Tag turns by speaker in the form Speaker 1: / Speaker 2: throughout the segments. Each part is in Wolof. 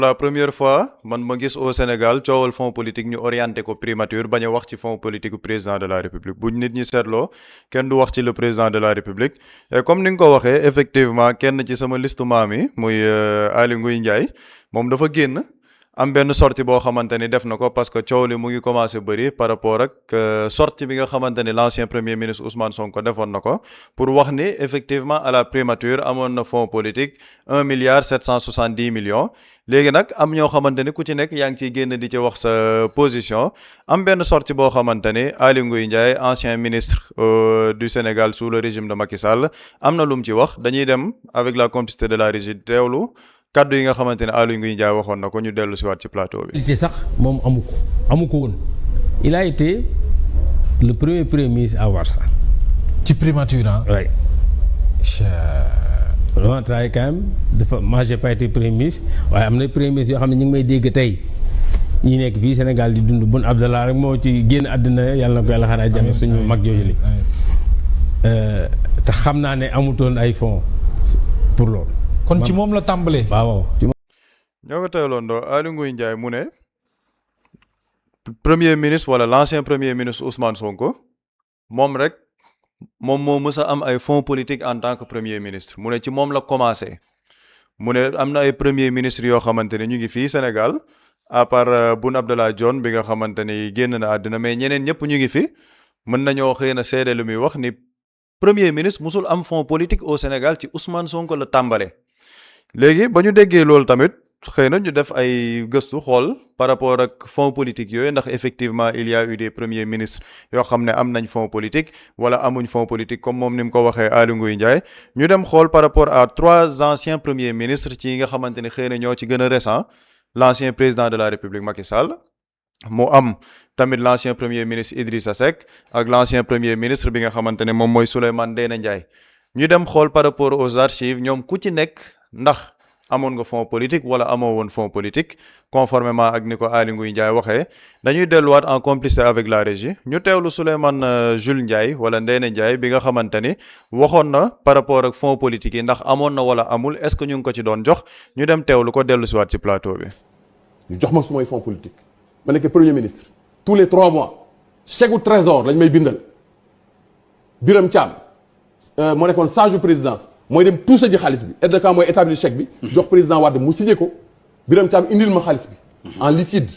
Speaker 1: La première fois man ma gis au Sénégal coowal fonds politique ñu orienté ko primature bañ a wax ci fonds politique du président de la République bu nit ñi seetloo kenn du wax ci le président de la République et comme ni nga ko waxee effectivement kenn ci sama liste maam yi muy Aly Ngouille Ndiaye moom dafa génn am benn sortie boo xamante ni def na ko parce que coow li mu ngi commencé bëri par rapport ak sortie bi nga xamante ni l'ancien premier ministre Ousmane Sonko defoon na ko pour wax ni effectivement à la primature amoon na fonds politique 1,770 milliard léegi nag am ñoo xamante ni ku ci nekk yaa ngi ciy génn di ci wax sa position am benn sortie boo xamante ni Aly Ngouille Ndiaye ancien ministre du Sénégal sous le régime de Macky Sall am na lu mu ci wax dañuy dem avec la complicité de la régie teewlu kaddu yi nga xamante ne Aly Ngouille Ndiaye waxoon na ko ñu dellu si waat ci plateau bi.
Speaker 2: te sax moom amu ko woon il a été le premier ministre à avoir ça.
Speaker 3: ci primature ah.
Speaker 2: oui. vraiment travail quand même dafa moi j'ai pas été premier ministre waaye am na premier ministre yoo xam ne ñu ngi may dégg tey ñi nekk fii Sénégal di dund Boun Abdallah rek moo ci génn àddina yàlla na ko yàlla xaaral àjjana suñu mag jooju li te xam naa ne amutoon ay fonds pour loolu.
Speaker 3: kon ci moom la tàmbalee.
Speaker 2: waaw.
Speaker 1: ñoo ko teeloon doo Aly Ngouille Ndiaye mu ne premier ministre wala l'ancien premier ministre Ousmane Sonko moom moo mës a am ay fonds politique en tant que premier ministre mu ne ci moom la commencé mu ne am na ay premier ministre yoo xamante ne ñu ngi fii Sénégal à part Boun Abdallah Dionne bi nga xamante ni génn na àddina mais ñeneen ñëpp ñu ngi fi mën nañoo xëy na seede lu muy wax ni premier ministre musul am fonds politique au Sénégal ci Ousmane Sonko la tàmbale. léegi ba ñu déggee loolu tamit xëy na ñu def ay gëstu xool par rapport ak fonds politique yooyu ndax effectivement il y a eu des premiers ministres yoo xam ne am nañ fonds politique wala amuñ fonds politique comme moom ni mu ko waxee Aly Ngouille Ndiaye ñu dem xool par rapport à 3 anciens premiers ministres ci yi nga xamante ne xëy na ñoo ci gën a récent l'ancien président de la République Macky Sall mu am tamit l'ancien premier ministre Idrissa Seck ak l'ancien premier ministre bi nga xamante ne moom mooy Souleymane Ndéné Ndiaye ñu dem xool par rapport aux archives ñoom ku ci nekk ndax amoon nga fonds politique wala amoo woon fonds politique conformément ak ni ko Aly Ngouille Ndiaye waxee dañuy delluwaat en complicité avec la régie ñu teewlu Souleymane Jules Ndiaye wala Ndéné Ndiaye bi nga xamante ni waxoon na par rapport ak fonds politique yi ndax amoon na wala amul est-ce que ñu ngi ko ci doon jox ñu dem teewlu ko dellu si waat ci plateau bi.
Speaker 4: ñu jox ma sumay fonds politique ma nekk premier ministre tous les 3 mois chèque u trésor lañ may bindal Birame Thiam moo nekkoon sage u présidence. mooy dem touché ji xaalis bi aide de camp mooy établir chèque bi. jox président Wade mu signé ko. Birame Thiam indil ma xaalis bi. en liquide.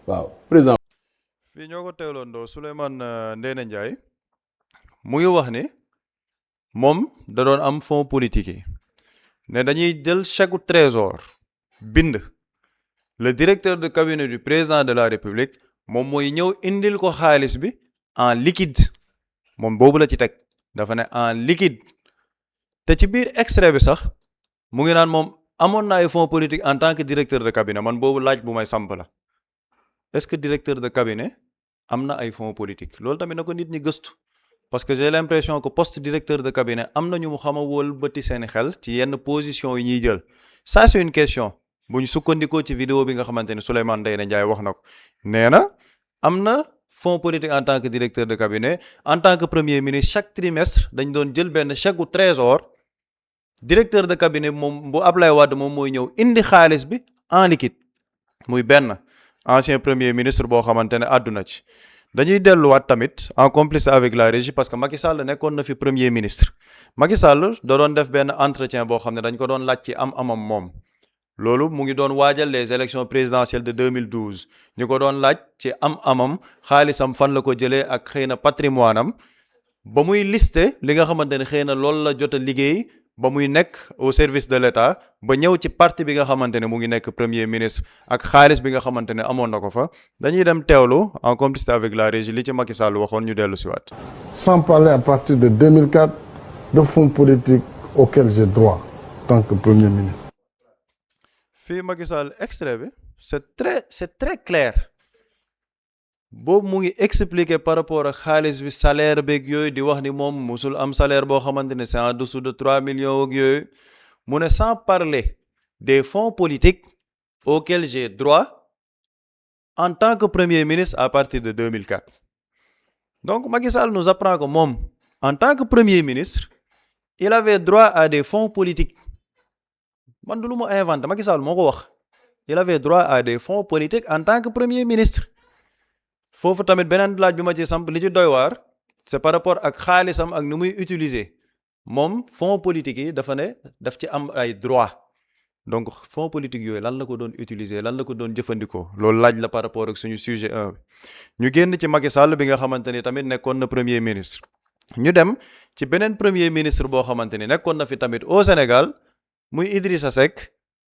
Speaker 4: waaw président.
Speaker 1: fii ñoo ko teewloon doo Souleymane Ndéné Ndiaye mu ngi wax ni moom da doon am fonds politique yi ne dañuy jël chèque trésor bind le directeur de cabinet du président de la République moom mooy ñëw indil ko xaalis bi en liquide moom boobu la ci teg. dafa ne en liquide te ci biir extrait bi sax mu ngi naan moom amoon na ay fonds politique en tant que directeur de cabinet man boobu laaj bu may samp la est-ce que directeur de cabinet am na ay fonds politique loolu tamit na ko nit ñi gëstu parce que j'ai l'impression que poste directeur de cabinet am na ñu mu xam a wëlbati seen xel ci yenn position yi ñuy jël ça c'est une question bu ñu sukkandikoo ci vidéo bi nga xamante ne Souleymane Ndéné Ndiaye wax na ko nee na am na fonds politique en tant que directeur de cabinet en tant que premier ministre chaque trimestre dañ doon jël benn chèque u trésor directeur de cabinet moom bu Ablaye Wade moom mooy ñëw indi xaalis bi en liquide muy benn ancien premier ministre boo xamante ne àdduna ci dañuy delluwaat tamit en complicité avec la régie parce que Macky Sall nekkoon na fi premier ministre Macky Sall da doon def benn entretien boo xam ne dañ ko doon laaj ci amam moom loolu mu ngi doon waajal les élections présidentielles de 2012 ñu ko doon laaj ci amam xaalisam fan la ko jëlee ak xëy na patrimoine am ba muy lister li nga xamante ne xëy na loolu la jot a liggéey ba muy nekk au service de l'État ba ñëw ci parti bi nga xamante ne mu ngi nekk premier ministre ak xaalis bi nga xamante ne amoon na ko fa dañuy dem teewlu en complicité avec la régie li ci Macky Sall waxoon ñu dellu si waat.
Speaker 5: Sans parler à partir de 2004 de fonds politiques auxquels j'ai droit en tant que premier ministre.
Speaker 1: fii Macky Sall extrait bi c'est très clair boobu mu ngi expliquer par rapport ak xaalis bi salaire beeg yooyu di wax ni moom musul am salaire boo xamante ne c'est en dessous de 3 millions ak yooyu mu ne sans parler des fonds politiques auxquels j'ai droit en tant que premier ministre à partir de 2004 donc Macky Sall nous apprend que moom en tant que premier ministre il avait droit à des fonds politiques man du lu mu inventé Macky Sall moo ko wax il avait droit à des fonds politiques en tant que premier ministre foofu tamit beneen laaj bi ma ci samp li ci doy waar c'est par rapport ak xaalisam ak nu muy utiliser moom fonds politique yi dafa ne daf ci am ay droit donc fonds politique yooyu lan la ko doon utiliser lan la ko doon jëfandikoo loolu laaj la par rapport ak suñu sujet 1 bi ñu génn ci Macky Sall bi nga xamante ni tamit nekkoon na premier ministre ñu dem ci beneen premier ministre boo xamante ni nekkoon na fi tamit au Sénégal muy Idrissa Seck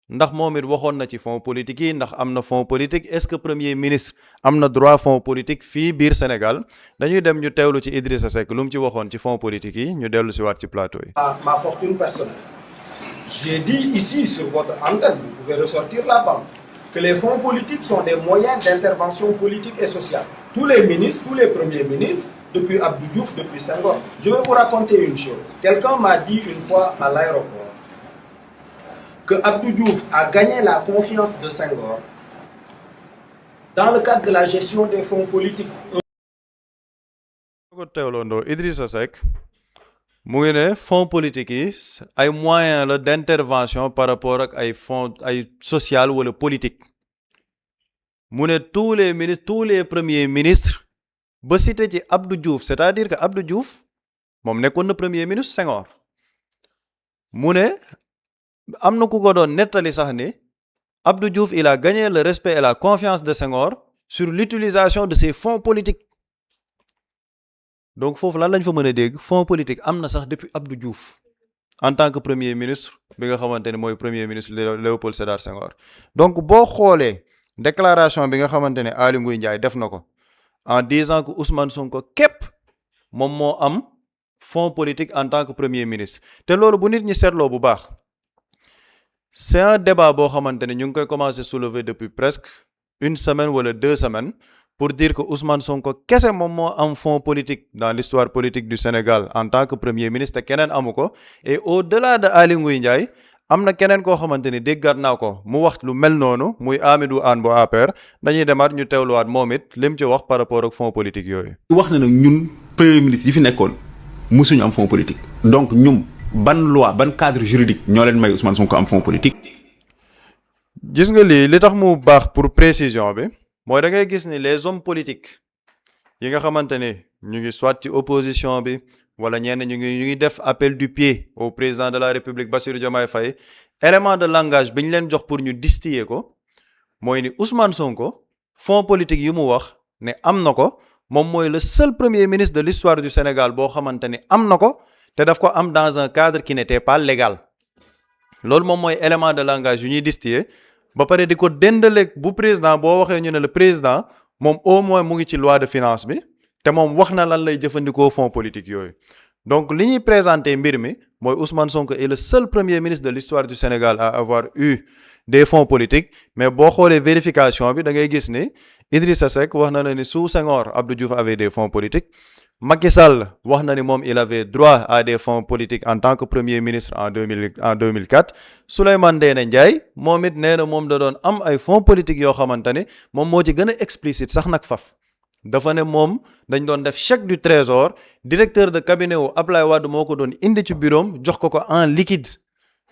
Speaker 1: ndax moom it waxoon na ci fonds politique yi ndax am na fonds politique est-ce que premier ministre am na droit fonds politique fii biir Sénégal dañuy dem ñu teewlu ci Idrissa Seck lu mu ci waxoon ci fonds politique yi ñu dellu si waat ci plateau yi.
Speaker 6: Ma fortune personnelle. J'ai dit ici sur votre antenne, vous pouvez ressortir la banque, que les fonds politiques sont des moyens d'intervention politique et sociale. Tous les ministres, tous les premiers ministres, depuis Abdou Diouf, depuis Senghor. Je vais vous raconter une chose. Quelqu'un m'a dit une fois à l'aéroport que Abdou Diouf a gagné la confiance de Senghor dans le cadre de la gestion des fonds politiques.
Speaker 1: Idrissa Seck mu ngi ne fonds politique yi ay moyens la d'intervention par rapport ak ay fonds ay social wala politique mu ne tous les ministres tous les premiers ministres ba cité ci Abdou Diouf c'est-à-dire que Abdou Diouf moom nekkoon na premier ministre Senghor mu ne am na ku ko doon nettali sax ni Abdou Diouf il a gagné le respect et la confiance de Senghor sur l'utilisation de ces fonds politiques donc foofu lan lañ fa mën a dégg fonds politique am na sax depuis Abdou Diouf en tant que premier ministre bi nga xamante ne mooy premier ministre Léopold Sédar Senghor donc boo xoolee déclaration bi nga xamante ne Aly Ngouille Ndiaye def na ko en disant que Ousmane Sonko képp moom moo am fonds politique en tant que premier ministre te loolu bu nit ñi seetloo bu baax c'est un débat boo xamante ne ñu ngi koy commencer soulever depuis presque une semaine wala 2 semaines pour dire que Ousmane Sonko kese moom moo am fonds politique dans l'histoire politique du Sénégal en tant que premier ministre te keneen amu ko et au-delà de Aly Ngouille Ndiaye am na keneen koo xamante ni déggaat naa ko mu wax lu mel noonu muy Amidou Anne bu APR dañuy demaat ñu teewluwaat moom it lim ci wax par rapport ak fonds politique yooyu.
Speaker 7: wax na nag ñun premier ministre yi fi nekkoon musuñu am fonds politique donc ñum ban loi ban cadre juridique ñoo leen may Ousmane Sonko am fonds politique.
Speaker 1: gis nga lii li tax mu baax pour précision bi mooy da ngay gis ni les hommes politiques yi nga xamante ni ñu ngi soit ci opposition bi wala ñenn ñu ngi def appel du pied au président de la République Bassirou Diomaye Faye élément de langage bi ñu leen jox pour ñu distiller ko mooy ni Ousmane Sonko fonds politique yi mu wax ne am na ko moom mooy le seul premier ministre de l'histoire du Sénégal boo xamante ni am na ko te daf ko am dans un cadre qui n'était pas légal loolu moom mooy élément de langage yu ñuy distiller ba pare di ko dendaleeg bu président boo waxee ñu ne le président moom au moins mu ngi ci loi de finance bi te moom wax na lan lay jëfandikoo fonds politique yooyu donc li ñuy présenter mbir mi mooy Ousmane Sonko est le seul premier ministre de l'histoire du Sénégal à avoir eu des fonds politiques mais boo xoolee vérification bi da ngay gis ni Idrissa Seck wax na la ni sous Senghor Abdou Diouf avait des fonds politiques Macky Sall wax na ni moom il avait droit à des fonds politiques en tant que premier ministre en 2004 Souleymane Ndéné Ndiaye moom it nee na moom da doon am ay fonds politiques yoo xamante ne moom moo ci gën a explicite sax nag faf dafa ne moom dañ doon def chèque du trésor directeur de cabinet wu Ablaye Wade moo ko doon indi ci bureau jox ko en liquide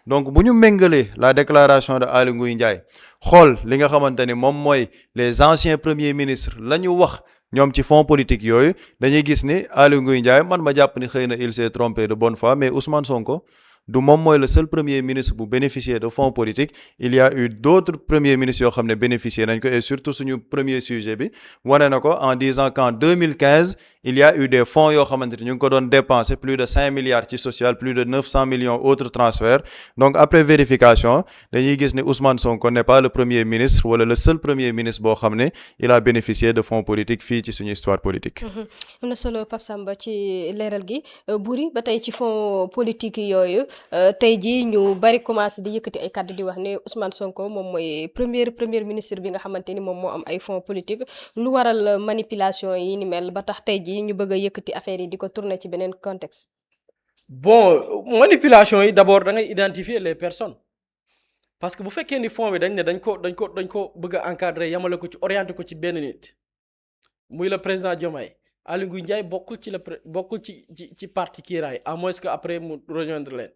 Speaker 1: donc bu ñu méngalee la déclaration de Aly Ngouille Ndiaye xool li nga xamante ni moom mooy les anciens premiers ministres la ñu wax ñoom ci fonds politique yooyu dañuy gis ni Aly Ngouille Ndiaye man ma jàpp ni xëy na il s'est trompé de bonne foi mais Ousmane Sonko du moom mooy le seul premier ministre bu bénéficier de fonds politiques il y a eu d'autres premiers ministres yoo xam ne bénéficier nañ ko et surtout suñu premier sujet bi wane na ko en disant qu'en 2015 il y a eu des fonds yoo xamante ni ñu ngi ko doon dépenser plus de 5 milliards ci social plus de 900 millions autres transferts donc après vérification dañuy gis ne Ousmane Sonko n'est pas le premier ministre wala le seul premier ministre boo xam ne il a bénéficié de fonds politiques fii ci suñu histoire politique.
Speaker 8: am na solo Pape Samba ci leeral gi Boury ba tey ci fonds politique yooyu tey jii ñu bari commencé di yëkkati ay kàddu di wax ne Ousmane Sonko moom mooy premier ministre bi nga xamante ni moom moo am ay fonds politique lu waral manipulation yi ni mel ba tax tey jii ñu bëgg a yëkkati affaire yi di ko tourner ci beneen contexte.
Speaker 9: bon manipulation yi d'abord da ngay identifier les personnes parce que bu fekkee ni fonds bi dañ ne dañ ko bëgg a encadrer yamale ko ci orienter ko ci benn nit muy le président Diomaye Aly Ngouille Ndiaye bokkul ci parti kiiraay à moins que après mu rejoindre leen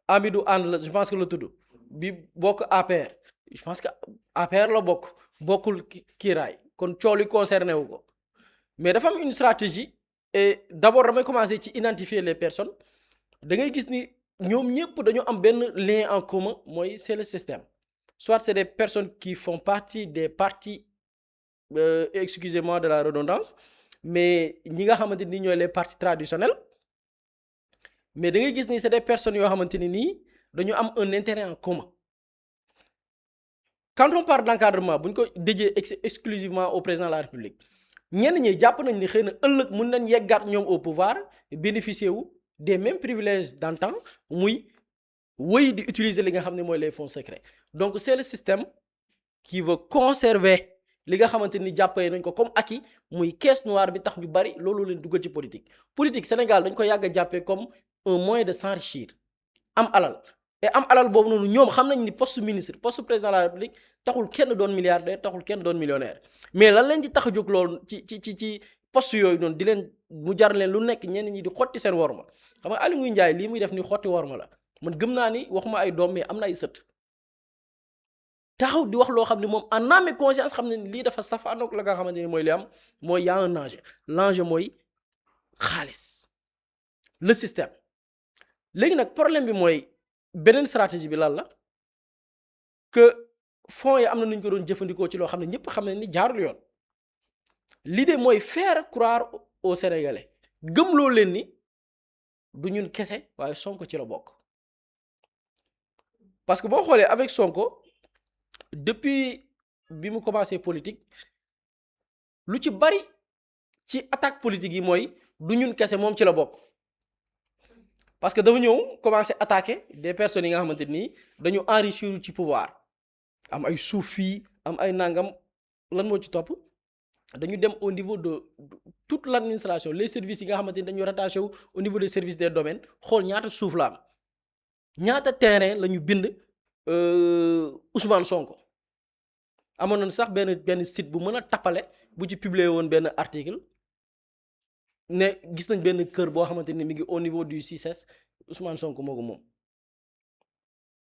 Speaker 9: Amidou Anne la je pense que la tudd bi bokk APR je pense que APR la bokkul kiiraay kon cool yi concerné wu ko mais dafa am une stratégie et d'abord damay commencer ci identifier les personnes da ngay gis ni ñoom ñëpp dañu am benn lien en commun mooy c'est le système soit c'est des personnes qui font partie des partis excusez-moi de la redondance mais ñi nga xamante ni ñooy les partis traditionnels mais da ngay gis ni c'est des personnes yoo xamante ni nii dañu am un intérêt en commun quand on parle d'encadrement bu ñu ko déjee exclusivement au président de la République ñenn ñi jàpp nañ ni xëy na ëllëg mën nañ yeggaat ñoom au pouvoir bénéficier wu des mêmes privilèges d'antan muy wëy di utiliser li nga xam ne mooy les fonds secrets donc c'est le système qui veut conserver li nga xamante ni jàppee nañ ko comme acquis muy caisse noire bi tax ñu bari loolu leen dugal ci politique Sénégal dañ ko yàgg a jàppee comme un moyen de s'enrichir am alal et am alal boobu noonu ñoom xam nañ ni poste ministre poste président de la République taxul kenn doon milliardaire taxul kenn doon millionnaire mais lan leen di tax a jóg loolu ci poste yooyu noonu di leen mu jar leen lu nekk ñenn ñi di xotti seen worma xam nga Aly Ngouille Ndiaye lii muy def ni xotti worma la man gëm naa ni waxuma ay doom mais am na ay sët taxaw di wax loo xam ne moom en âme et conscience xam ne lii dafa safaanoog la nga xamante ni mooy li am mooy y a un enjeu l'enjeu mooy xaalis le système léegi nag problème bi mooy beneen stratégie bi lan la que fonds yi am na nu ñu ko doon jëfandikoo ci loo xam ne ñëpp xam ne ni jaarul yoon l'idée mooy faire croire aux Sénégalais gëmloo leen ni du ñun kese waaye Sonko ci la bokk parce que boo xoolee avec Sonko depuis bi mu commencé politique lu ci bari ci attaque politique yi mooy du ñun kese moom ci la bokk parce que dafa ñëw commencé attaquer des personnes yi nga xamante nii dañu enrichir ci pouvoir am ay suuf fii am ay nangam lan moo ci topp dañu dem au niveau de toute l'administration les services yi nga xamante ni dañu rattaché wu au niveau des services des domaines xool ñaata suuf la am ñaata terrain la ñu bind Ousmane Sonko amoon na sax benn site bu mën a tappale bu ci publier woon benn article ne gis nañ benn kër boo xamante ni mi ngi au niveau du CICES Ousmane Sonko moo ko moom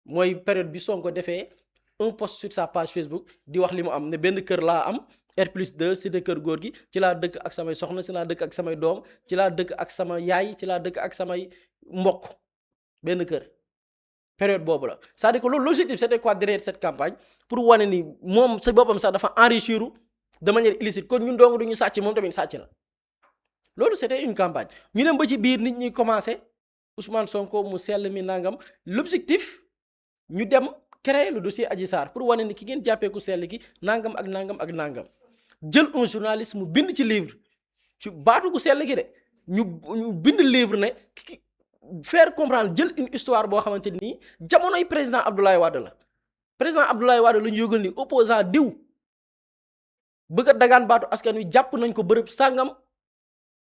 Speaker 9: mooy période bi Sonko defee un post sur sa page Facebook di wax li mu am ne benn kër laa am R+2 cité kër góor gi ci laa dëkk ak samay soxna ci laa dëkk ak samay doom ci laa dëkk ak sama yaay ci laa dëkk ak samay mbokk benn kër période boobu la c'est-à-dire que loolu l'objectif c'était quoi derrière cette campagne pour wane ni moom sa boppam sax dafa enrichir de manière illicite kon ñun dong du ñu sàcc moom tamit sàcc na loolu c'était une campagne ñu dem ba ci biir nit ñi commencé Ousmane Sonko mu sell mi nangam l'objectif ñu dem créer le dossier Adji Sarr pour wane ni ki ngeen jàppee ku sell ki nangam ak nangam ak nangam jël un journaliste mu bind ci livre ci baatu ku sell ki de ñu bind livre ne faire comprendre jël une histoire boo xamante nii jamonoy président Abdoulaye Wade la président Abdoulaye Wade la ñu yëgal ni opposant diw bëgg a dagaan baatu askan wi jàpp nañ ko bërëb sàngam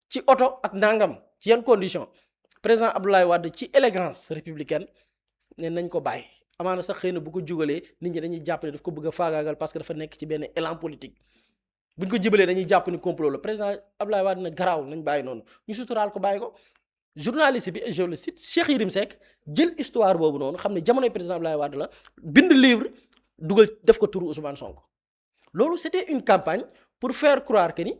Speaker 9: ci oto ak nangam ci yan condition président Abdoulaye Wade ci élégance républicaine ne nañ ko bàyyi amaana sax xëy na bu ko jugalee nit ñi dañuy jàpp ne daf ko bëgg a faagaagal parce que dafa nekk ci benn élan politique buñ ko jibalee dañuy jàpp ni complot la président Abdoulaye Wade na garaaw nañ bàyyi noonu ñu suturaal ko bàyyi ko journaliste bi je le cite Cheikh Yérim Seck jël histoire boobu noonu xam ne jamonoy président Abdoulaye Wade la bind livre dugal def ko turu Ousmane Sonko loolu c'était une campagne pour faire croire que ni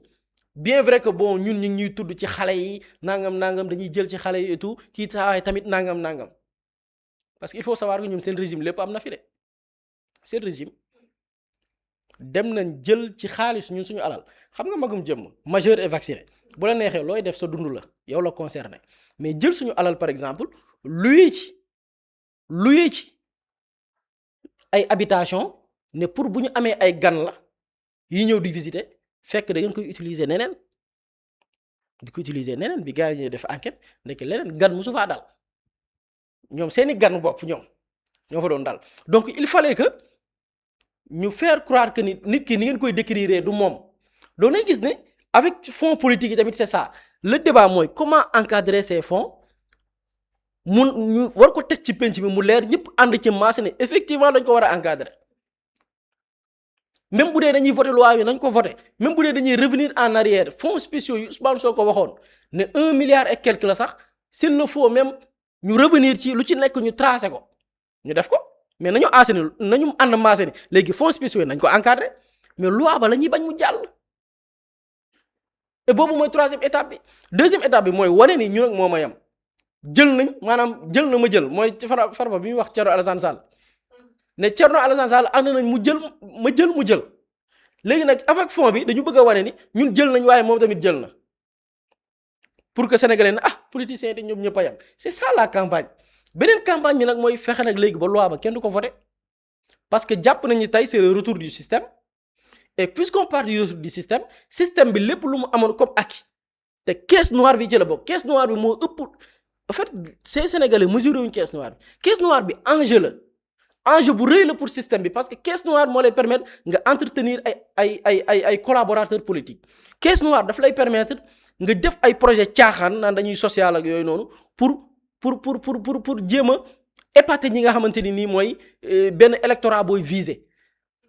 Speaker 9: bien vrai que bon ñun ñu ngi ñuy tudd ci xale yi nangam dañuy jël ci xale yi et tout kii taxawaay tamit nangam parce que il faut savoir que ñoom seen régime lépp am na fi de seen régime dem nañ jël ci xaalis ñun suñu alal xam nga magum jëmm majeur et vacciné bu la neexee looy def sa dund la yow la concerné mais jël suñu alal par exemple luyee ci ay habitation ne pour bu ñu amee ay gan la yi ñëw di visiter fekk da ngeen koy utiliser neneen bi gars yi ñuy def enquête nekk leneen gan musu faa dal ñoom seeni gan bopp ñoo fa doon dal donc il fallait que ñu faire croire que nit ki ni ngeen koy décrire du moom doo nay gis ne avec fonds politique yi tamit c'est ça le débat mooy comment encadrer ces fonds ñu war ko teg ci penc bi mu leer ñëpp ànd ci masse ne effectivement dañ ko war a encadrer même bu dee dañuy voter loi bi nañ ko voter même bu dee dañuy revenir en arrière fonds spéciaux yu Ousmane Sonko ko waxoon ne 1 milliard et quelque la sax s'il le faut même ñu revenir ci lu ci nekk ñu tracé ko ñu def ko mais nañu assaini nañu ànd maase ni léegi fonds spéciaux yi nañ ko encadré mais loi ba la ñuy bañ mu jàll. et boobu mooy troisième étape bi deuxième étape bi mooy wane ni ñun ak moom a yam jël nañ maanaam jël na ma jël mooy ci farba bi muy wax Thierno Alassane Sall ne Thierno Alassane Sall ànd nañ mu jël mu jël léegi nag avec fond bi dañu bëgg a wane ni ñun jël nañ waaye moom tamit jël na pour que sénégalais ne politiciens yi ñoom ñëpp a yam c'est ça la campagne. beneen campagne bi nag mooy fexe nag léegi ba loi ba kenn du ko voté parce que jàpp nañu tey c'est le retour du système et puisqu'on parle du retour du système bi lépp lu mu amoon comme acquis te caisse noire bi ci la bokk caisse noire bi moo ëpp en fait ces sénégalais mesuré wuñ caisse noire bi enjeu la enjeu bu rëy la pour système bi parce que caisse noire moo lay permettre nga entretenir ay collaborateurs politiques caisse noire daf lay permettre nga def ay projet caaxaan naan dañuy social ak yooyu noonu pour jéem a épater ñi nga xamante ni nii mooy benn électorat booy viser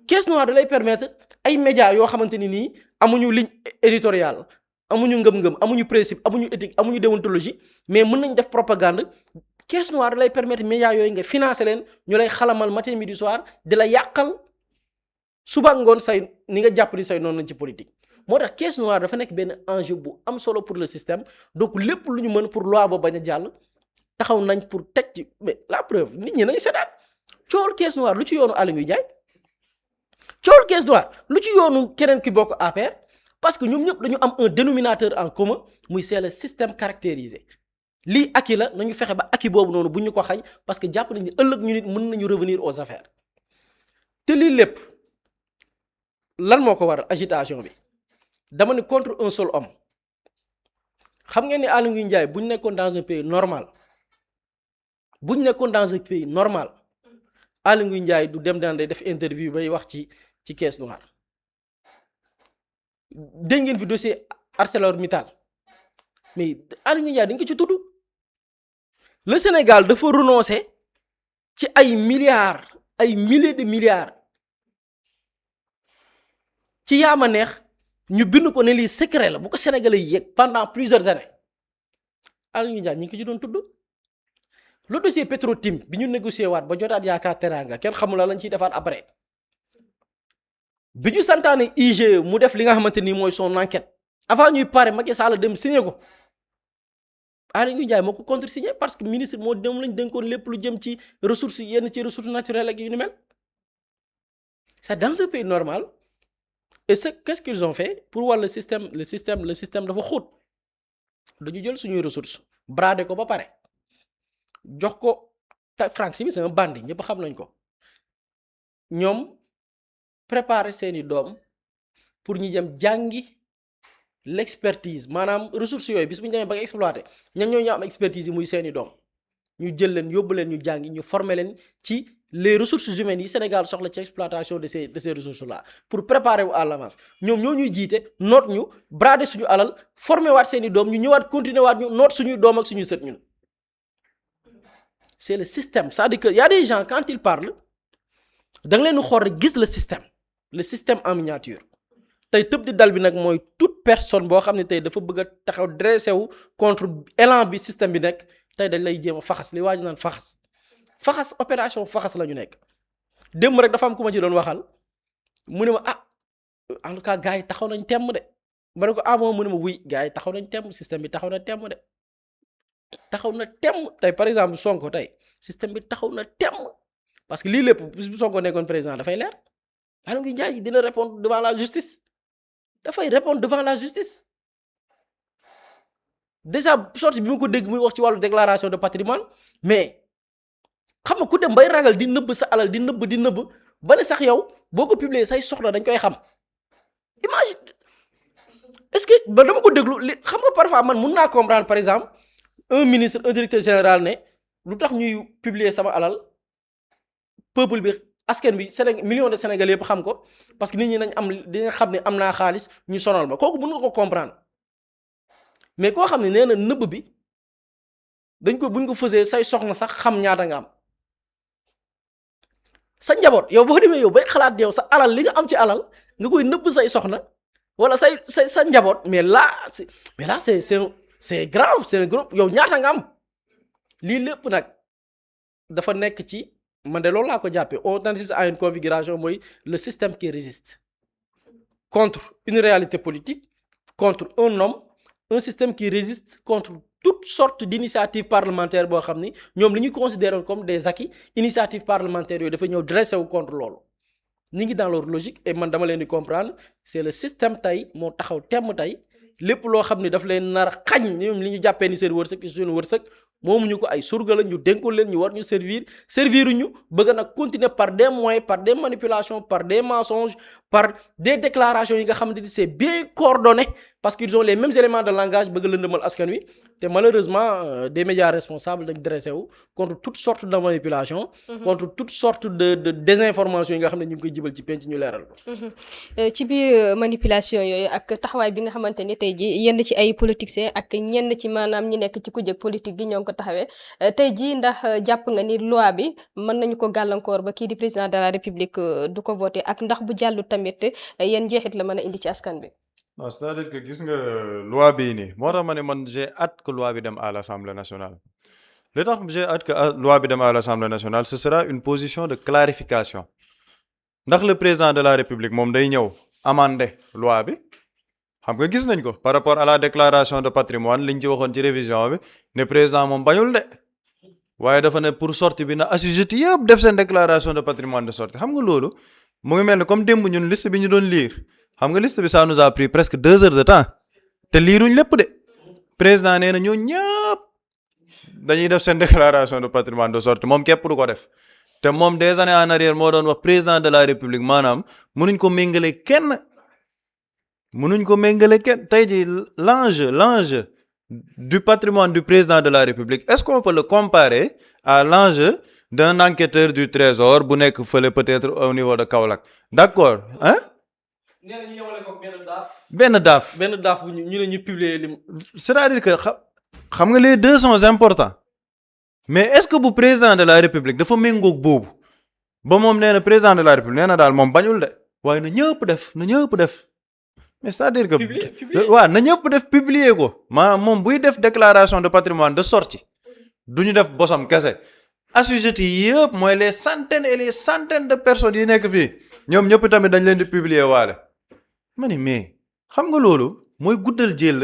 Speaker 9: caisse noire da lay permettre ay médias yoo xamante ni nii amuñu ligne éditoriale amuñu ngëm-ngëm amuñu principe amuñu éthique amuñu déontologie mais mën nañ def propagande caisse noire da lay permettre médias yooyu nga financer leen ñu lay xalamal matin midi soir di la yàqal suba ngoon say ni nga jàpp ni say noonu lañ ci politique. moo tax caisse noire dafa nekk benn enjeu bu am solo pour le système donc lépp lu ñu mën pour loi ba bañ a jàll. taxaw nañ pour teg ci mais la preuve nit ñi nañ seetaat coowal caisse noire lu ci yoonu Aly Ngouille Ndiaye coowal caisse noire lu ci yoonu keneen ki bokk APR parce que ñoom ñëpp dañu am un dénominateur en commun muy c'est le système caractérisé lii acquis la nañu fexe ba acquis boobu noonu bu ñu ko xañ parce que jàpp nañu ëllëg ñu nit mën nañu revenir aux affaires te lii lépp lan moo ko waral agitation bi dama ne contre un seul homme xam ngeen ni Aly Ngouille Ndiaye bu ñu nekkoon dans un pays normal. bu ñu nekkoon dans un pays normal Aly Ngouille Ndiaye du dem daan day def interview bay wax ci caisse noire dégg ngeen fi dossier ArcelorMittal mais Aly Ngouille Ndiaye dañ ko ci tudd le Sénégal dafa renoncer ci ay milliards ay milliers de milliards ci yaama neex ñu bind ko ne lii secret la bu ko Sénégalais yi yëg pendant plusieurs années Aly Ngouille Ndiaye ñu ngi ko ci doon tudd. le dossier Petro-Tim bi ñu négocié waat ba jotaat yaakaar teraanga kenn xamul la lañ ciy defaat après bi ñu santaane IGE mu def li nga xamante ni mooy son enquête avant ñuy pare Macky Sall dem signé ko Aly Ngouille Ndiaye moo ko contresigné parce que ministre moo dem lañ dénkoon lépp lu jëm ci ressources yenn ci ressources naturelles ak yu ni mel c'est dans un pays normal et qu'est-ce qu'ils ont fait pour voir le système dafa xóot dañu jël suñuy ressources brader ko ba pare. jox ko Franck Timis c'est un bandit ñëpp xam nañ ko ñoom préparer seeni doom pour ñu dem jàngi l'expertise maanaam ressources yooyu bis bu ñu demee ba nga exploiter ñan ñoo ñu am expertise yi muy seeni doom ñu jël leen yóbbu leen ñu jàngi ñu former leen ci les ressources humaines yi Sénégal soxla ci exploitation de ces ressources là pour préparer wu à l'avance ñoom ñoo ñuy jiite noot ñu brader suñu alal former waat seeni doom ñu ñëwaat continuer waat ñu noot suñuy doom ak suñu sët ñun. C'est le système c'est-à-dire que y a des gens quand ils parlent da nga leen xool rek gis le système en miniature tey tëb di dal bi nag mooy toute personne boo xam ne tey dafa bëgg a taxaw dressé wu contre élan bi système bi nekk tey dañ lay jéem a faxas li waa ji naan faxas opération faxas la ñu nekk démb rek dafa am ku ma ci doon waxal mu ne ma en tout cas gars yi taxaw nañ temm de ma ne ko moom mu ne ma oui gars yi taxaw nañ temm système bi taxaw na temm de taxaw na temm tey par exemple Sonko tey système bi taxaw na temm parce que lii lépp bu Sonko nekkoon président dafay leer Aly Ngouille Ndiaye dina répondre devant la justice dafay répondre devant la justice déjà sorti bi ma ko dégg muy wax ci wàllu déclaration de patrimoine mais xam nga ku dem bay ragal di nëbb sa alal di nëbb ba ne sax yow boo ko publier say soxna dañ koy xam imagine est-ce que ba dama ko déglu li xam nga parfois man mun naa comprendre par exemple un ministre un directeur général ne lu tax ñuy publier sama alal peuple bi askan bi millions de Sénégalais yëpp xam ko parce que nit ñi nañ am dina xam ne am naa xaalis ñu sonal ma kooku mën nga ko comprendre mais koo xam ne nee na nëbb bi dañ ko buñ ko fësee say soxna sax xam ñaata nga am sa njaboot yow boo demee yow bay xalaat yow sa alal li nga am ci alal nga koy nëbb say soxna wala sa njaboot mais là c'est grave c'est un gros yow ñaata nga am lii lépp nag dafa nekk ci man de loolu laa ko jàppee on assiste à une configuration mooy le système qui résiste contre une réalité politique, contre un homme, un système qui résiste contre toutes sortes d'initiatives parlementaires boo xam ni ñoom li ñu considéré comme des acquis initiatives parlementaires yooyu dafa ñëw dressé wu contre loolu ñi ngi dans leur logique et man dama leen di comprendre c'est le système tey moo taxaw temm tey lépp loo xam ni daf leen nar a xañ ñoom li ñu jàppee ni seen wërsëg moomuñu ko ay surga la ñu dénkoon leen ñu war ñu servir ñu bëgg nag continuer par des moyens par des manipulations par des mensonges par des déclarations yi nga xamante ni c'est bien coordonné parce qu'ils ont les mêmes éléments de langage bëgg lëndëmal askan wi te malheureusement des médias responsables dañ dressé wu contre toutes sortes de manipulations contre toutes sortes de désinformation yi nga xam ne ñu ngi koy jibal ci penc ñu leeral ko
Speaker 8: ci biir manipulation yooyu ak taxawaay bi nga xamante ni tey ji yenn ci ay politiciens ak ñenn ci maanaam ñi nekk ci kujje politique gi ñoo ngi ko taxawee tey ji ndax jàpp nga ni loi bi mën nañu ko gàllankoor ba kii di président de la république du ko voté ak ndax bu jàllu tamit yéen njeexit la mën a indi ci askan bi.
Speaker 1: non c'est-à-dire que gis nga loi bii nii moo tax ma ne man j'ai hâte que loi bi dem à l'Assemblée nationale li tax j'ai hâte que loi bi dem à l'Assemblée nationale ce sera une position de clarification ndax le président de la République moom day ñëw amender loi bi xam nga gis nañ ko par rapport à la déclaration de patrimoine liñ ci waxoon ci révision bi ne président moom bañul de waaye dafa ne pour sortie bi na assujetti yëpp def seen déclaration de patrimoine de sortie xam nga loolu mu ngi mel ni comme démb ñun liste bi ñu doon lire xam nga liste bi ça nous a pris presque 2 heures de temps te liiruñ lépp de président nee na ñoo ñëpp dañuy def seen déclaration de patrimoine de sortie moom képp du ko def te moom des années en arrière moo doon wax président de la république maanaam mënuñ ko méngale kenn tey ji l'enjeu du patrimoine du président de la république est-ce qu'on peut le comparer à l'enjeu d'un enquêteur du trésor bu nekk fële peut-être au niveau de Kaolack d'accord hein
Speaker 9: nee na ñu yemale ko
Speaker 1: benn daaf
Speaker 9: bu ñu ne ñu publier lim
Speaker 1: c'est-à-dire que xam nga les deux sont importants mais est-ce que bu président de la république dafa méngoog boobu ba moom nee na président de la république nee na daal moom bañul de waaye na ñëpp def mais c'est-à-dire que waaw na ñëpp def publier ko maanaam moom buy def déclaration de patrimoine de sortie du ñu def bosam kese assujetti yëpp mooy les centaines et les centaines de personnes yi nekk fii ñoom ñëpp tamit dañ leen di publier waale ma ni mais xam nga loolu mooy guddal jël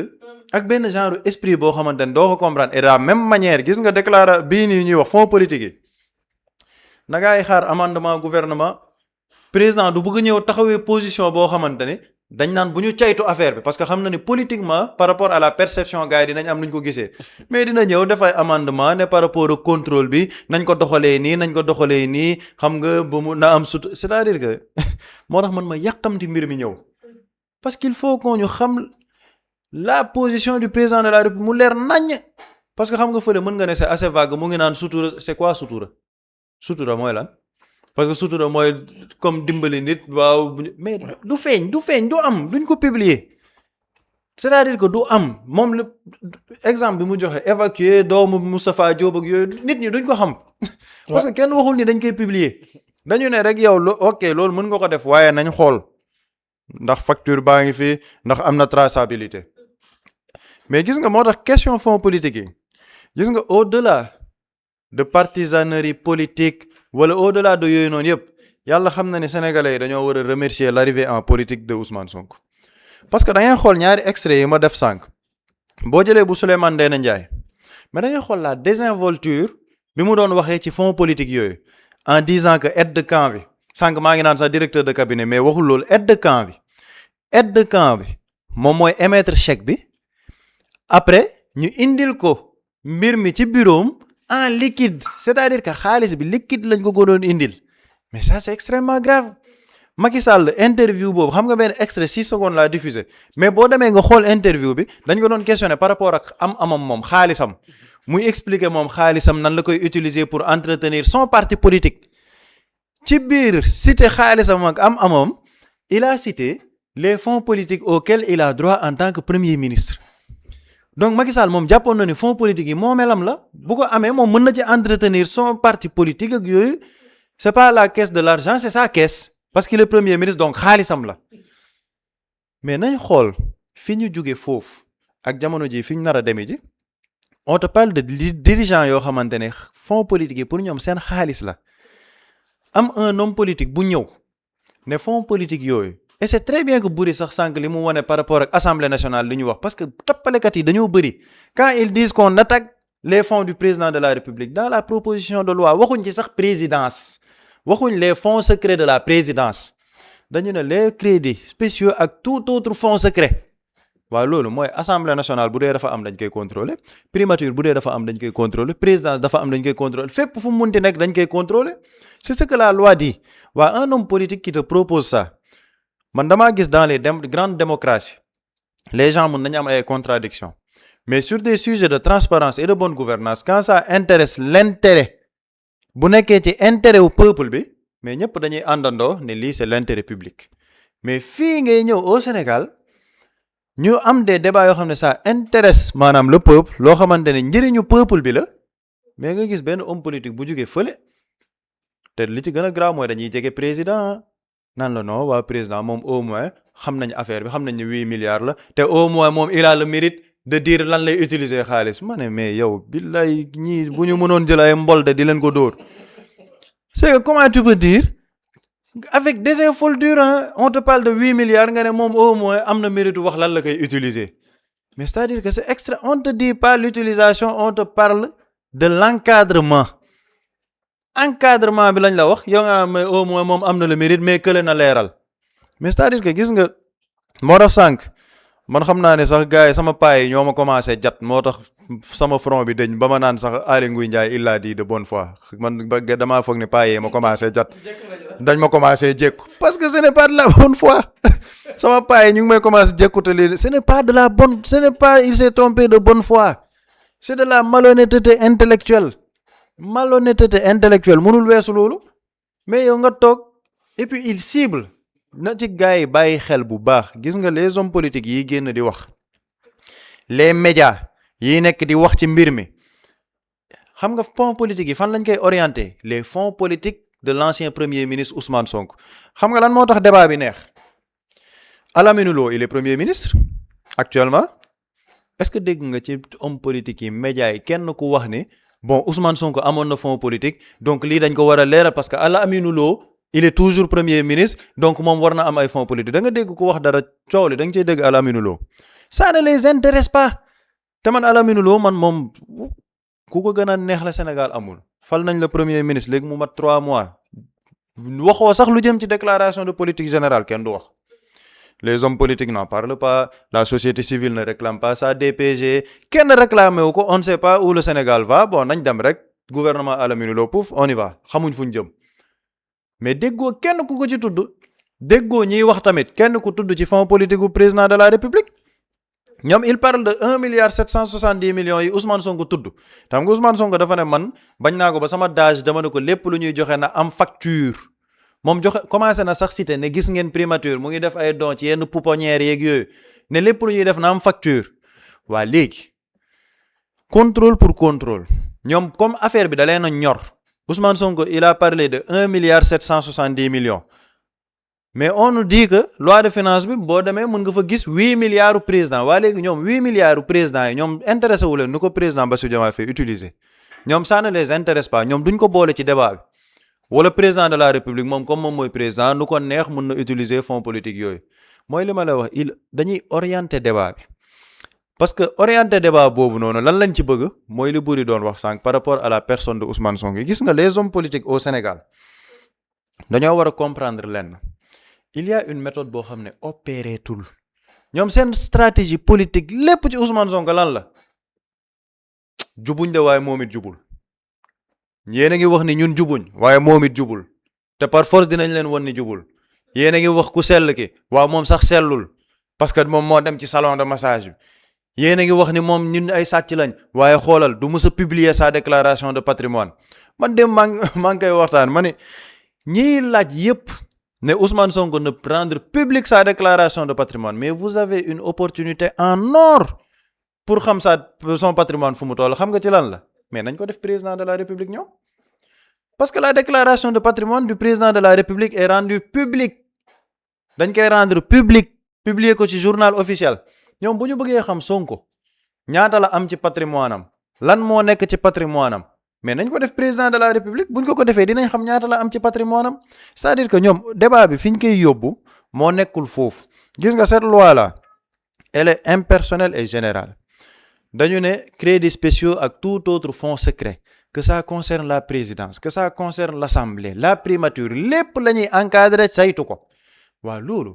Speaker 1: ak benn genre esprit boo xamante ne doo ko comprendre et de la même manière gis nga déclaration bii nii ñuy wax fonds politique yi na ngay xaar amendement gouvernement président du bëgg ñëw taxawee position boo xamante ni dañ naan bu ñu caytu affaire bi parce que xam na ni politiquement par rapport à la perception gars yi dinañ am nuñ ko gisee mais dina ñëw dafay amendement ne par rapport au contrôle bi nañ ko doxalee nii xam nga ba mu na am sut c'est-à-dire que moo tax man ma yàqamti mbir mi ñëw parce qu'il faut qu'on ñu xam la position du président de la République mu leer naññ parce que xam nga fële mën nga ne c'est assez vague mu ngi naan sutura c'est quoi sutura mooy lan parce que sutura mooy comme dimbali nit waaw mais du feeñ du am duñ ko publier c'est-à-dire que du am moom le exemple bi mu joxe évacuer doomu Moustapha Diop ak yooyu nit ñi duñ ko xam parce que kenn waxul ni dañ koy publier dañu ne rek yow ok loolu mën nga ko def waaye nañ xool ndax facture baa ngi fi ndax am na traçabilité mais gis nga moo tax question fonds politique yi gis nga au-delà de partisanerie politique wala au-delà de yooyu noonu yëpp yàlla xam na ne sénégalais yi dañoo war a remercier l'arrivée en politique de Ousmane Sonko parce que da ngay xool ñaari extrait yi ma def sànq boo jëlee bu Souleymane Ndéné Ndiaye mais da ngay xool la désinvolture bi mu doon waxee ci fonds politique yooyu en disant que aide de camp bi sànq maa ngi naan sax directeur de cabinet mais waxul loolu aide de camp bi moom mooy émettre chèque bi après ñu indil ko mbir mi ci bureau en liquide c'est-à-dire que xaalis bi liquide lañ ko doon indil mais ça c'est extrêmement grave Macky Sall interview boobu xam nga benn extrait 6 secondes la diffusé mais boo demee nga xool interview bi dañ ko doon questionner par rapport ak amam moom xaalisam muy expliquer moom xaalisam nan la koy utiliser pour entretenir son parti politique ci biir cité xaalisam ak amam il a cité les fonds politiques auxquels il a droit en tant que premier ministre donc Macky Sall moom jàppoon na ni fonds politique yi moomeelam la bu ko amee moom mën na ci entretenir son parti politique ak yooyu c'est pas la caisse de l'argent c'est sa caisse parce qu'il est premier ministre donc xaalisam la mais nañ xool fi ñu jóge foofu ak jamono ji fi ñu nar a demee ji on te parle de dirigeants yoo xamante ne fonds politique yi pour ñoom seen xaalis la am un homme politique bu ñëw ne fonds politique yooyu et c'est très bien que Boury sax sànq li mu wane par rapport ak assemblée nationale li ñu wax parce que tappalekat yi dañoo bëri quand ils disent qu'on attaque les fonds du président de la République dans la proposition de loi waxuñ ci sax présidence waxuñ les fonds secrets de la présidence dañu ne les crédits spéciaux ak tout autre fonds secret waaw loolu mooy assemblée nationale bu dee dafa am dañ koy contrôler primature bu dee dafa am dañ koy contrôler présidence dafa am dañ koy contrôler fépp fu mu munti nekk dañ koy contrôler c'est ce que la loi dit waa un homme politique qui te propose ça man damaa gis dans les grandes démocraties les gens mun nañu am ay contradictions mais sur des sujets de transparence et de bonne gouvernance quand ça intéresse l'intérêt bu nekkee ci intérêt wu peuple bi mais ñëpp dañuy àndandoo ne lii c'est l'intérêt public mais fii ngay ñëw au Sénégal ñu am des débats yoo xam ne ça intéresse maanaam le peuple loo xamante ne njëriñu peuple bi la mais nga gis benn homme politique bu jógee fële te li ci gën a grave mooy dañuy jege président nan la non waa président moom au moins xam nañ affaire bi xam nañ ne 8 milliards la te au moins moom il a le mérite de dire lan lay utiliser xaalis ma ne mais yow billaay ñii bu ñu mënoon jël ay mbol de di leen ko dóor c'est que comment tu peux dire avec désinvolture on te parle de 8 milliards nga ne moom au moins am na mérite wax lan la koy utiliser mais c'est-à-dire que c'est extra on te dit pas l'utilisation on te parle de l'encadrement bi lañ la wax yow nga mais au moins moom am na le mérite mais kële na leeral mais c'est-à-dire que gis nga moo tax sànq man xam naa ne sax gars yi sama paa yi ñoo ma commencé jat moo tax sama front bi dañ ba ma naan sax Aly Ngouille Ndiaye il l'a dit de bonne foi man damaa foog ne paa yi ma commencé jat dañ ma commencé jékku parce que ce n'est pas de la bonne foi sama paa yi ñu ngi may commencé jékku te lii ce n'est pas de la bonne ce n'est pas il s'est trompé de bonne foi c'est de la malhonnêteté intellectuelle mënul weesu loolu mais yow nga toog et puis il cible na ci gars yi bàyyi xel bu baax gis nga les hommes politiques yi génn di wax les médias yi nekk di wax ci mbir mi xam nga fonds politique yi fan lañ koy orienter les fonds politiques de l'ancien premier ministre Ousmane Sonko xam nga lan moo tax débat bi neex Alamine Lo il est premier ministre actuellement est-ce que dégg nga ci homme politique yi médias yi kenn ku wax ni bon Ousmane Sonko amoon na fonds politique donc lii dañ ko war a leeral parce que Alamine Lo il est toujours premier ministre donc moom war na am ay fonds politique da nga dégg ku wax dara coow li da nga cey dégg Alamine Lo ça ne les intéresse pas te man Alamine Lo man moom ku ko gën a neex la Sénégal amul fal nañ la premier ministre léegi mu mat 3 mois waxoo sax lu jëm ci déclaration de politique générale kenn du wax les hommes politiques n'en parlent pas la société civile ne réclame pas ça DPG kenn réclamé wu ko on ne sait pas où le Sénégal va bon nañ dem rek gouvernement Alamine Lo pouf on y va xamuñ fu ñu jëm mais déggoo kenn ku ko ci tudd déggoo ñiy wax tamit kenn ku tudd ci fonds politique bu président de la République ñoom il parle de 1 milliard 770 millions yi Ousmane Sonko tudd xam nga Ousmane Sonko dafa ne man bañ naa ko ba sama dage dama ne ko lépp lu ñuy joxe na am facture moom joxe commencé na sax cité ne gis ngeen primature mu ngi def ay dons ci yenn pouponnières yeeg yooyu ne lépp lu ñuy def na am facture waa léegi contrôle pour contrôle ñoom comme affaire bi da leen a ñor Ousmane Sonko il a parlé de 1 milliard 770 millions mais on nous dit que loi de finance bi boo demee mën nga fa gis 8 milliards u président waa léegi ñoom 8 milliards u président yi ñoom intéressé wu leen nu ko président Bassirou Diomaye Faye utiliser ñoom ça ne les intéresse pas ñoom duñ ko boole ci débat bi wala président de la République moom comme moom mooy président nu ko neex mën na utiliser fonds politique yooyu mooy li ma la wax dañuy orienter débat bi parce que orienter débat boobu noonu lan lañ ci bëgg mooy li Boury doon wax sànq par rapport à la personne de Ousmane Sonko gis nga les hommes politiques au Sénégal dañoo war a comprendre lenn il y a une méthode boo xam ne opéreetul ñoom seen stratégie politique lépp ci Ousmane Sonko lan la jubuñ de waaye moom it jubul yéen a ngi wax ni ñun jubuñ waaye moom it jubul te par force dinañ leen won ni jubul yéen a ngi wax ku sell ki waaw moom sax sellul parce que moom moo dem ci salon de massage bi yéen a ngi wax ni moom ñun ay sàcc lañ waaye xoolal du mës a publier sa déclaration de patrimoine man dem maa ngi koy waxtaan ma ne ñiy laaj yépp ne Ousmane Sonko ne rendre public sa déclaration de patrimoine mais vous avez une opportunité en or pour xam son patrimoine fu mu toll xam nga ci lan la mais nañ ko def président de la République ñoom parce que la déclaration de patrimoine du président de la République est rendue publique dañ koy rendre public publier ko ci journal officiel ñoom bu ñu bëggee xam Sonko ñaata la am ci patrimoine am lan moo nekk ci patrimoine am mais nañ ko def président de la république buñ ko defee dinañ xam ñaata la am ci patrimoine am c'est-à-dire que ñoom débat bi fi ñu koy yóbbu moo nekkul foofu gis nga cette loi là elle est impersonnelle et générale dañu ne crédits spéciaux ak tout autre fonds secret que ça concerne la présidence que ça concerne l'assemblée la primature lépp la ñuy encadrer saytu ko waaw loolu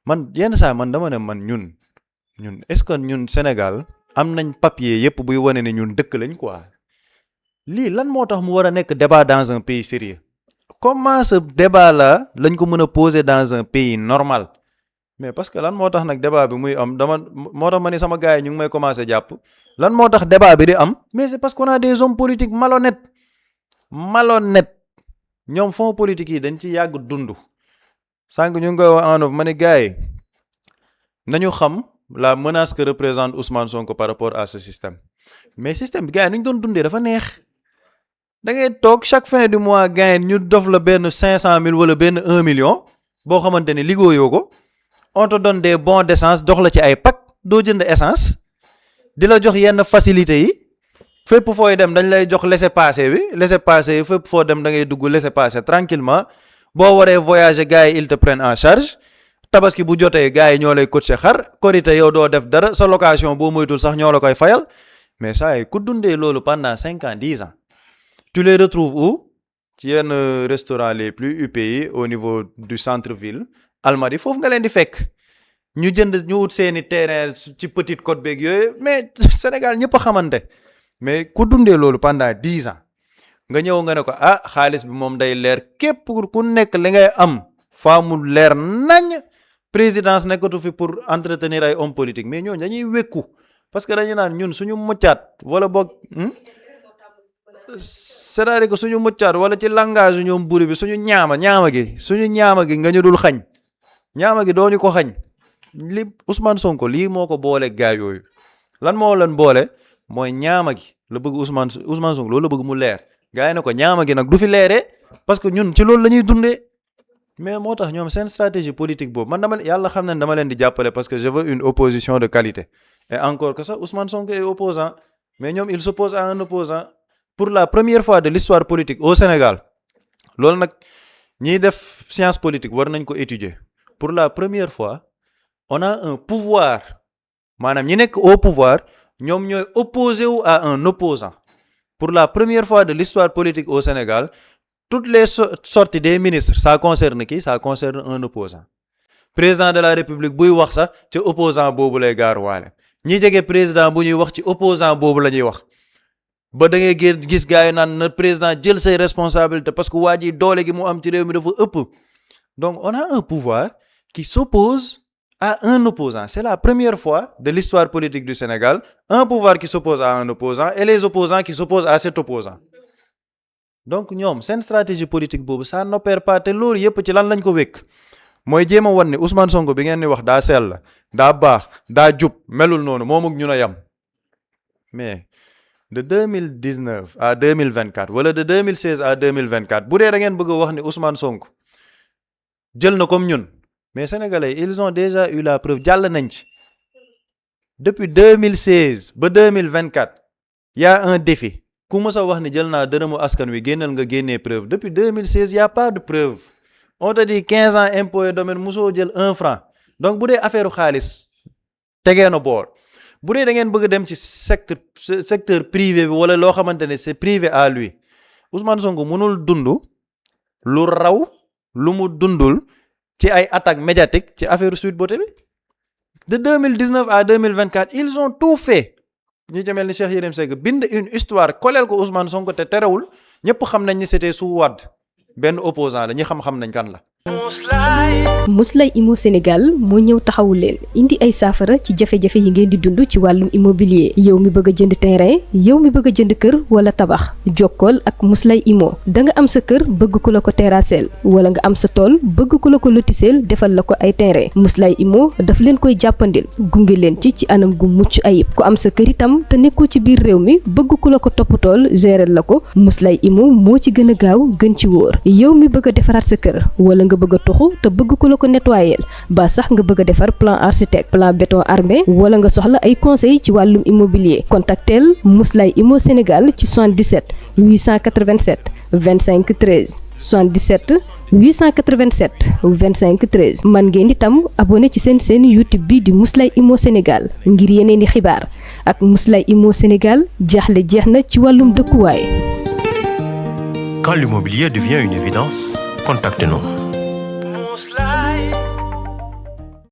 Speaker 1: man yenn saa man dama ne man ñun est-ce que ñun Sénégal am nañ papier yépp buy wane ne ñun dëkk lañ quoi lii lan moo tax mu war a nekk débat dans un pays sérieux comment ce débat là lañ ko mën a poser dans un pays normal mais parce que lan moo tax nag débat bi muy am moo tax ma ni sama gars yi ñu ngi may commencer jàpp lan moo tax débat bi di am mais c'est parce qu'on a des hommes politiques malhonnêtes ñoom fonds politique yi dañ ci yàgg dund sànq ñu ngi koy wax en off ma ni gars yi nañu xam la menace que représente Ousmane Sonko par rapport à ce système mais système bi gars yi nu ñu doon dundee dafa neex da ngay toog chaque fin du mois gars ñu dof la benn 500 000 wala benn 1 million boo xamante ne liggéeyoo ko on te donne des bons d'essence dox la ci ay pack doo jënd essence di la jox yenn facilité yi fépp fooy dem dañ lay jox laissez-passer bi laissez-passer yi fépp foo dem da ngay dugg laissez-passer tranquillement boo waree voyager gars yi ils te prennent en charge tabaski bu jotee gars yi ñoo lay coacher xar korité yow doo def dara sa location boo moytul sax ñoo la koy fayal mais saa yi ku dundee loolu pendant 5 ans 10 ans tu les retrouves où ci yenn restaurants les plus huppés au niveau du centre-ville Almadies foofu nga leen di fekk ñu jënd ñu wut seeni terrain ci Petite Côte beeg yooyu mais Sénégal ñëpp a xamante mais ku dundee loolu pendant 10 ans nga ñëw nga ne ko ah xaalis bi moom day leer képp ku nekk li ngay am faa mu leer nañ présidence nekkatu fi pour entretenir ay hommes politiques mais ñooñu dañuy wékku parce que dañu naan ñun suñu muccaat wala boog c'est-à-dire que suñu muccaat wala ci langage yu ñoom buri bi suñu ñaama gi nga ñu dul xañ ñaama gi doo ñu ko xañ li Ousmane Sonko lii moo ko boole gaay yooyu lan moo leen boole mooy ñaama gi la bëgg Ousmane Sonko loolu la bëgg mu leer gars yi ne ko ñaama gi nag du fi leeree parce que ñun ci loolu la ñuy dundee mais moo tax ñoom seen stratégie politique boobu man yàlla xam ne dama leen di jàppale parce que je veux une opposition de qualité et encore que ça Ousmane Sonko est opposant mais ñoom il s'oppose à un opposant pour la première fois de l'histoire politique au Sénégal loolu nag ñiy def science politique war nañ ko étudier pour la première fois on a un pouvoir maanaam ñi nekk au pouvoir ñoom ñooy opposé wu à un opposant pour la première fois de l'histoire politique au Sénégal toutes les sorties des ministres ça concerne qui ça concerne un opposant président de la République buy wax sax ci opposant boobu lay gaaruwaale ñi jege président bu ñuy wax ci opposant boobu la ñuy wax ba da ngay gis gars yi naan na président jël say responsabilités parce que waa ji doole gi mu am ci réew mi dafa ëpp donc on a un pouvoir qui s'oppose à un opposant c'est la première fois de l'histoire politique du Sénégal un pouvoir qui s'oppose à un opposant et les opposants qui s'opposent à cet opposant donc ñoom seen stratégie politique boobu ça n'opère pas te loolu yëpp ci lan lañ ko wékk mooy jéem a wan ne Ousmane Sonko bi ngeen ni wax daa sell daa baax daa jub melul noonu moom ak ñun a yam mais de 2019 à 2024 wala de 2016 à 2024 bu dee da ngeen bëgg a wax ni Ousmane Sonko jël na comme ñun mais sénégalais ils ont déjà eu la preuve jàll nañ ci depuis 2016 ba 2024 y a un défi ku mës a wax ni jël naa dërëmu askan wi génnal nga génnee preuve depuis 2016 y a pas de preuve on te dit 15 ans impôt et domaine mosoo jël 1 franc donc bu dee affaire xaalis tegee na boor bu dee da ngeen bëgg dem ci secteur privé bi wala loo xamante ne c'est privé à lui Ousmane Sonko mënul dund lu raw lu mu dundul ci ay attaques médiatiques ci affaire Sweet Beauté bi de 2019 à 2024 ils ont tout fait ñi ci mel ni Cheikh Yérim Seck bind une histoire koleel ko Ousmane Sonko te terewul ñëpp xam nañ ni c'était sous Wade benn opposant la ñi xam nañ kan la.
Speaker 8: Muslay Immo Sénégal moo ñëw taxawu leen indi ay saafara ci jafe-jafe yi ngeen di dund ci wàllum immobilier yow mi bëgg a jënd terrain yow mi bëgg a jënd kër wala tabax jokkool ak Muslay Immo da nga am sa kër bëgg ku la ko terrasseel wala nga am sa tool bëgg ku la ko lotiseel defal la ko ay terrain Muslay Immo daf leen koy jàppandil gunge leen ci anam gu mucc ayib ku am sa kër itam te nekkoo ci biir réew mi bëgg ku la ko toppatool gérer la ko Muslay Immo moo ci gën a gaaw gën ci wóor yow mi bëgg a defaraat sa kër wala nga bëgg a tuxu te bëgg ku la ko nettoyer ba sax nga bëgg a defar plan architecte plan béton armé wala nga soxla ay conseil ci wàllum immobilier contactel Mously Immo Sénégal ci 77 887 25 13 77 887 25 13 man ngeen itam abonné ci seen YouTube bi di Mously Immo Sénégal ngir yeneen di xibaar ak Mously Immo Sénégal jaaxle jeex na ci wàllum dëkkuwaay.
Speaker 10: Quand l'immobilier devient une évidence, contactez-nous.